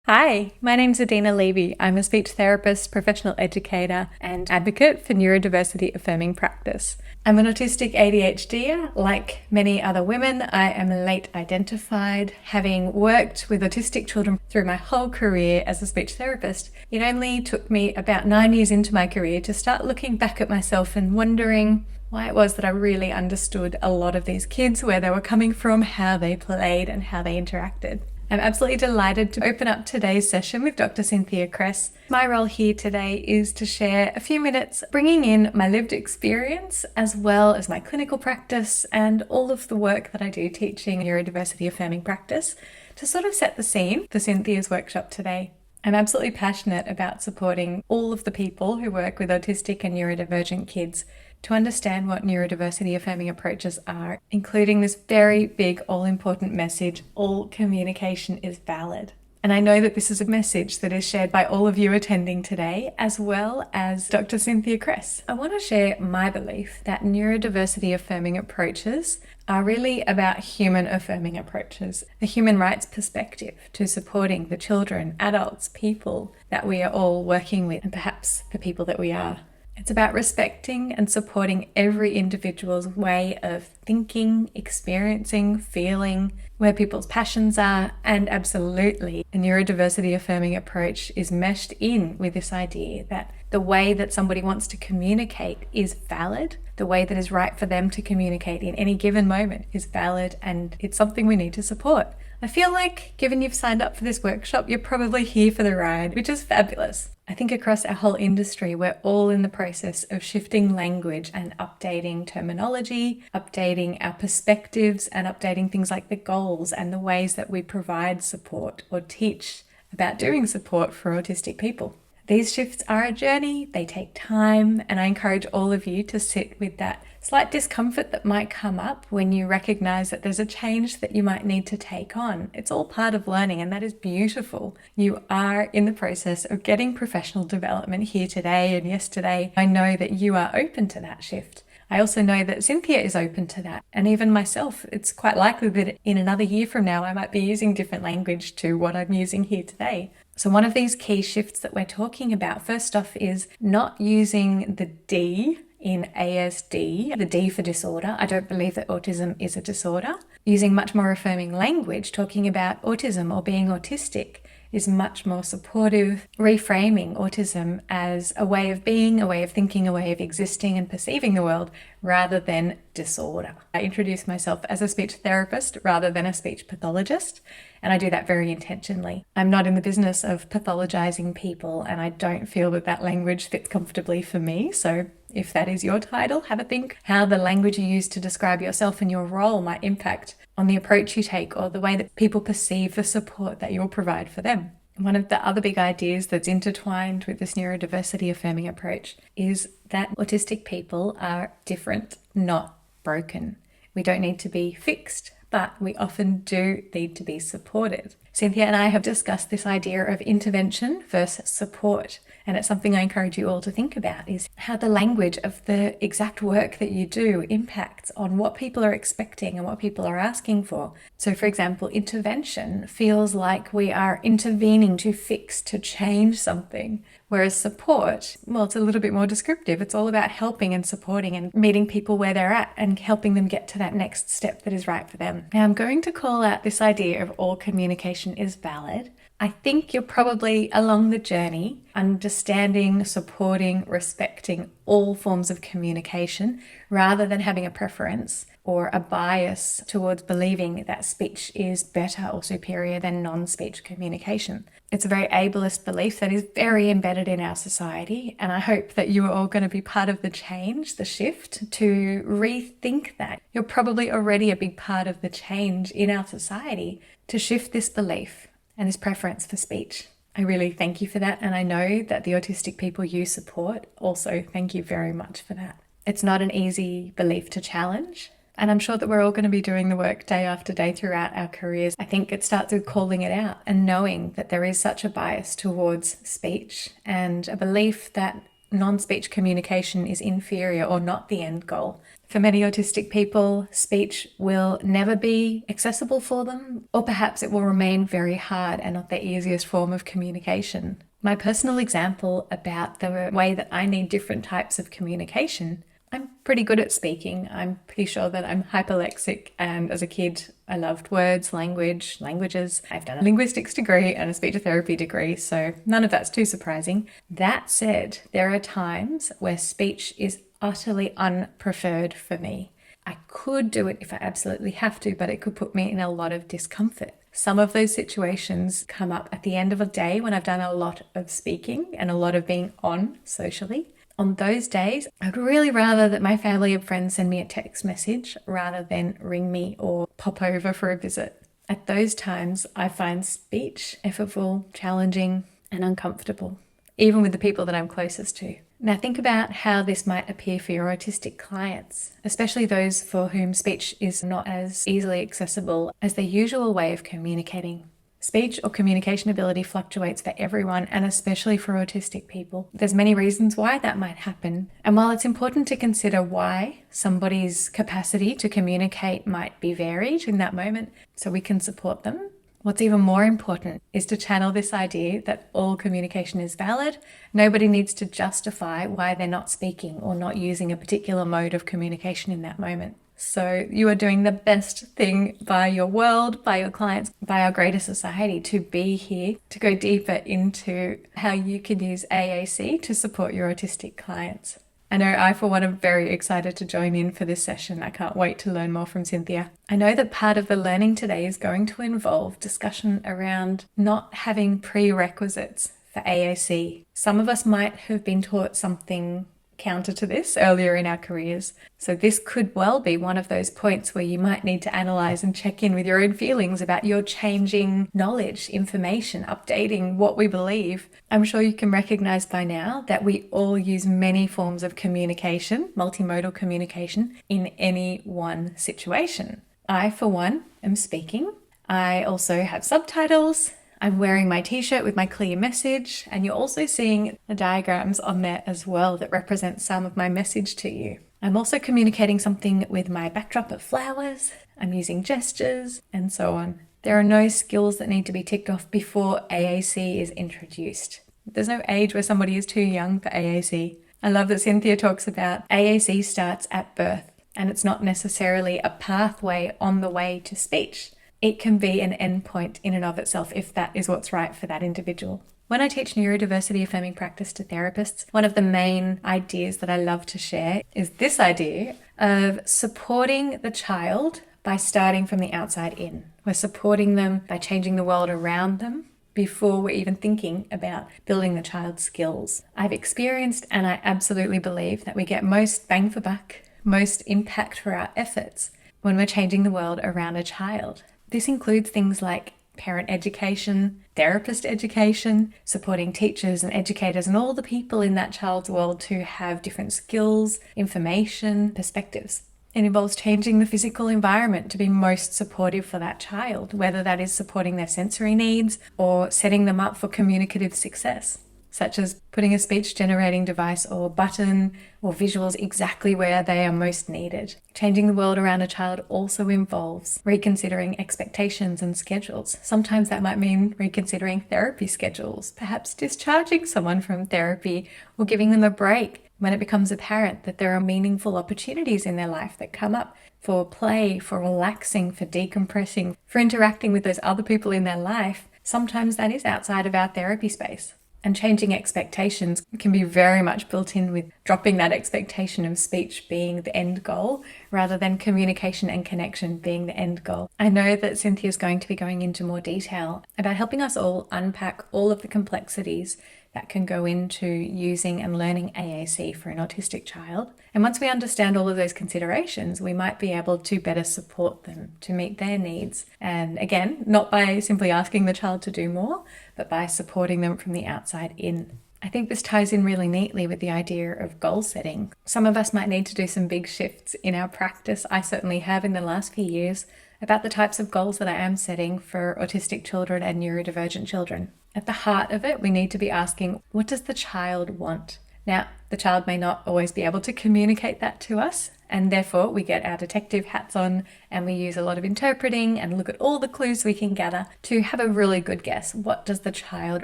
Hi, my name's Adina Levy. I'm a speech therapist, professional educator, and advocate for neurodiversity affirming practice. I'm an autistic ADHDer. Like many other women, I am late identified. Having worked with autistic children through my whole career as a speech therapist, it only took me about 9 years into my career to start looking back at myself and wondering why it was that I really understood a lot of these kids, where they were coming from, how they played, and how they interacted. I'm absolutely delighted to open up today's session with Dr. Cynthia Cress. My role here today is to share a few minutes bringing in my lived experience as well as my clinical practice and all of the work that I do teaching neurodiversity affirming practice to sort of set the scene for Cynthia's workshop today. I'm absolutely passionate about supporting all of the people who work with autistic and neurodivergent kids to understand what neurodiversity affirming approaches are, including this very big, all-important message: all communication is valid. And I know that this is a message that is shared by all of you attending today, as well as Dr. Cynthia Cress. I want to share my belief that neurodiversity affirming approaches are really about human affirming approaches, the human rights perspective to supporting the children, adults, people that we are all working with, and perhaps the people that we are. It's about respecting and supporting every individual's way of thinking, experiencing, feeling, where people's passions are, and absolutely, a neurodiversity affirming approach is meshed in with this idea that the way that somebody wants to communicate is valid, the way that is right for them to communicate in any given moment is valid, and it's something we need to support. I feel like, given you've signed up for this workshop, you're probably here for the ride, which is fabulous. I think across our whole industry, we're all in the process of shifting language and updating terminology, updating our perspectives, and updating things like the goals and the ways that we provide support or teach about doing support for autistic people. These shifts are a journey, they take time, and I encourage all of you to sit with that slight discomfort that might come up when you recognize that there's a change that you might need to take on. It's all part of learning, and that is beautiful. You are in the process of getting professional development here today and yesterday. I know that you are open to that shift. I also know that Cynthia is open to that. And even myself, it's quite likely that in another year from now, I might be using different language to what I'm using here today. So one of these key shifts that we're talking about, first off, is not using the D in ASD, the D for disorder. I don't believe that autism is a disorder. Using much more affirming language, talking about autism or being autistic is much more supportive, reframing autism as a way of being, a way of thinking, a way of existing and perceiving the world, rather than disorder. I introduce myself as a speech therapist rather than a speech pathologist, and I do that very intentionally. I'm not in the business of pathologizing people, and I don't feel that that language fits comfortably for me. So if that is your title, have a think how the language you use to describe yourself and your role might impact on the approach you take or the way that people perceive the support that you'll provide for them. One of the other big ideas that's intertwined with this neurodiversity affirming approach is that autistic people are different, not broken. We don't need to be fixed, but we often do need to be supported. Cynthia and I have discussed this idea of intervention versus support, and it's something I encourage you all to think about, is how the language of the exact work that you do impacts on what people are expecting and what people are asking for. So for example, intervention feels like we are intervening to fix, to change something, whereas support, well, it's a little bit more descriptive. It's all about helping and supporting and meeting people where they're at and helping them get to that next step that is right for them. Now, I'm going to call out this idea of all communication is valid. I think you're probably along the journey, understanding, supporting, respecting all forms of communication, rather than having a preference or a bias towards believing that speech is better or superior than non-speech communication. It's a very ableist belief that is very embedded in our society, and I hope that you are all going to be part of the change, the shift, to rethink that. You're probably already a big part of the change in our society to shift this belief and this preference for speech. I really thank you for that, and I know that the autistic people you support also thank you very much for that. It's not an easy belief to challenge, and I'm sure that we're all going to be doing the work day after day throughout our careers. I think it starts with calling it out and knowing that there is such a bias towards speech and a belief that non-speech communication is inferior or not the end goal. For many autistic people, speech will never be accessible for them, or perhaps it will remain very hard and not the easiest form of communication. My personal example about the way that I need different types of communication: I'm pretty good at speaking. I'm pretty sure that I'm hyperlexic, and as a kid, I loved words, languages. I've done a linguistics degree and a speech therapy degree, so none of that's too surprising. That said, there are times where speech is utterly unpreferred for me. I could do it if I absolutely have to, but it could put me in a lot of discomfort. Some of those situations come up at the end of a day when I've done a lot of speaking and a lot of being on socially. On those days, I'd really rather that my family and friends send me a text message rather than ring me or pop over for a visit. At those times, I find speech effortful, challenging, and uncomfortable, even with the people that I'm closest to. Now think about how this might appear for your autistic clients, especially those for whom speech is not as easily accessible as their usual way of communicating. Speech or communication ability fluctuates for everyone, and especially for autistic people. There's many reasons why that might happen. And while it's important to consider why somebody's capacity to communicate might be varied in that moment so we can support them, what's even more important is to channel this idea that all communication is valid. Nobody needs to justify why they're not speaking or not using a particular mode of communication in that moment. So you are doing the best thing by your world, by your clients, by our greater society to be here, to go deeper into how you can use AAC to support your autistic clients. I know I, for one, am very excited to join in for this session. I can't wait to learn more from Cynthia. I know that part of the learning today is going to involve discussion around not having prerequisites for AAC. Some of us might have been taught something counter to this earlier in our careers. So this could well be one of those points where you might need to analyze and check in with your own feelings about your changing knowledge, information, updating what we believe. I'm sure you can recognize by now that we all use many forms of communication, multimodal communication, in any one situation. I, for one, am speaking. I also have subtitles. I'm wearing my t-shirt with my clear message, and you're also seeing the diagrams on there as well that represent some of my message to you. I'm also communicating something with my backdrop of flowers. I'm using gestures and so on. There are no skills that need to be ticked off before AAC is introduced. There's no age where somebody is too young for AAC. I love that Cynthia talks about AAC starts at birth, and it's not necessarily a pathway on the way to speech. It can be an endpoint in and of itself if that is what's right for that individual. When I teach neurodiversity affirming practice to therapists, one of the main ideas that I love to share is this idea of supporting the child by starting from the outside in. We're supporting them by changing the world around them before we're even thinking about building the child's skills. I've experienced, and I absolutely believe, that we get most bang for buck, most impact for our efforts when we're changing the world around a child. This includes things like parent education, therapist education, supporting teachers and educators and all the people in that child's world to have different skills, information, perspectives. It involves changing the physical environment to be most supportive for that child, whether that is supporting their sensory needs or setting them up for communicative success, such as putting a speech generating device or button or visuals exactly where they are most needed. Changing the world around a child also involves reconsidering expectations and schedules. Sometimes that might mean reconsidering therapy schedules, perhaps discharging someone from therapy or giving them a break when it becomes apparent that there are meaningful opportunities in their life that come up for play, for relaxing, for decompressing, for interacting with those other people in their life. Sometimes that is outside of our therapy space. And changing expectations can be very much built in with dropping that expectation of speech being the end goal rather than communication and connection being the end goal. I know that Cynthia is going to be going into more detail about helping us all unpack all of the complexities that can go into using and learning AAC for an autistic child. And once we understand all of those considerations, we might be able to better support them to meet their needs. And again, not by simply asking the child to do more, but by supporting them from the outside in. I think this ties in really neatly with the idea of goal setting. Some of us might need to do some big shifts in our practice. I certainly have in the last few years about the types of goals that I am setting for autistic children and neurodivergent children. At the heart of it, we need to be asking, what does the child want? Now, the child may not always be able to communicate that to us, and therefore we get our detective hats on and we use a lot of interpreting and look at all the clues we can gather to have a really good guess. What does the child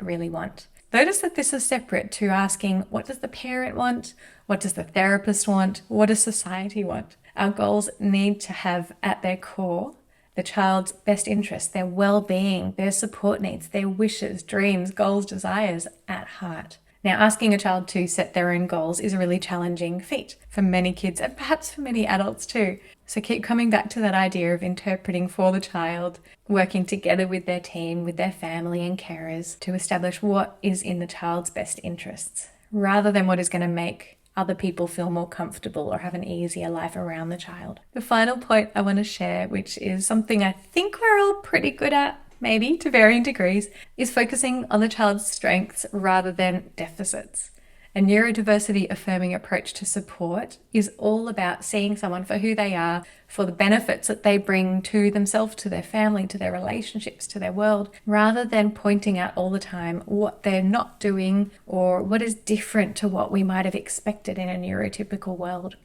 really want? Notice that this is separate to asking, what does the parent want? What does the therapist want? What does society want? Our goals need to have at their core the child's best interest, their well-being, their support needs, their wishes, dreams, goals, desires at heart. Now, asking a child to set their own goals is a really challenging feat for many kids and perhaps for many adults too. So keep coming back to that idea of interpreting for the child, working together with their team, with their family and carers to establish what is in the child's best interests, rather than what is going to make other people feel more comfortable or have an easier life around the child. The final point I want to share, which is something I think we're all pretty good at, maybe to varying degrees, is focusing on the child's strengths rather than deficits. A neurodiversity affirming approach to support is all about seeing someone for who they are, for the benefits that they bring to themselves, to their family, to their relationships, to their world, rather than pointing out all the time what they're not doing or what is different to what we might have expected in a neurotypical world.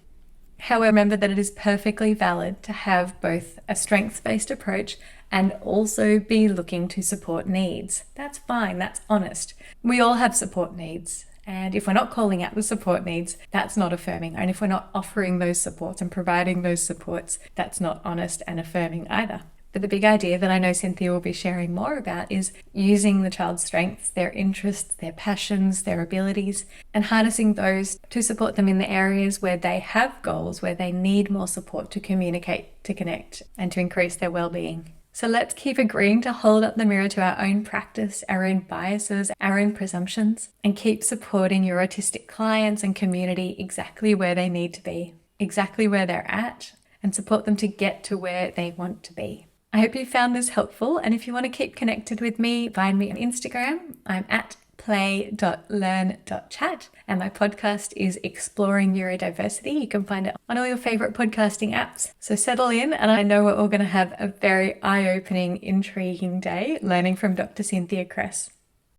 However, remember that it is perfectly valid to have both a strengths-based approach and also be looking to support needs. That's fine, that's honest. We all have support needs. And if we're not calling out the support needs, that's not affirming. And if we're not offering those supports and providing those supports, that's not honest and affirming either. But the big idea that I know Cynthia will be sharing more about is using the child's strengths, their interests, their passions, their abilities, and harnessing those to support them in the areas where they have goals, where they need more support to communicate, to connect, and to increase their well-being. So let's keep agreeing to hold up the mirror to our own practice, our own biases, our own presumptions, and keep supporting your autistic clients and community exactly where they need to be, exactly where they're at, and support them to get to where they want to be. I hope you found this helpful, and if you want to keep connected with me, find me on Instagram. I'm at play.learn.chat, and my podcast is Exploring Neurodiversity. You can find it on all your favorite podcasting apps. So settle in, and I know we're all going to have a very eye-opening, intriguing day learning from Dr. Cynthia Cress.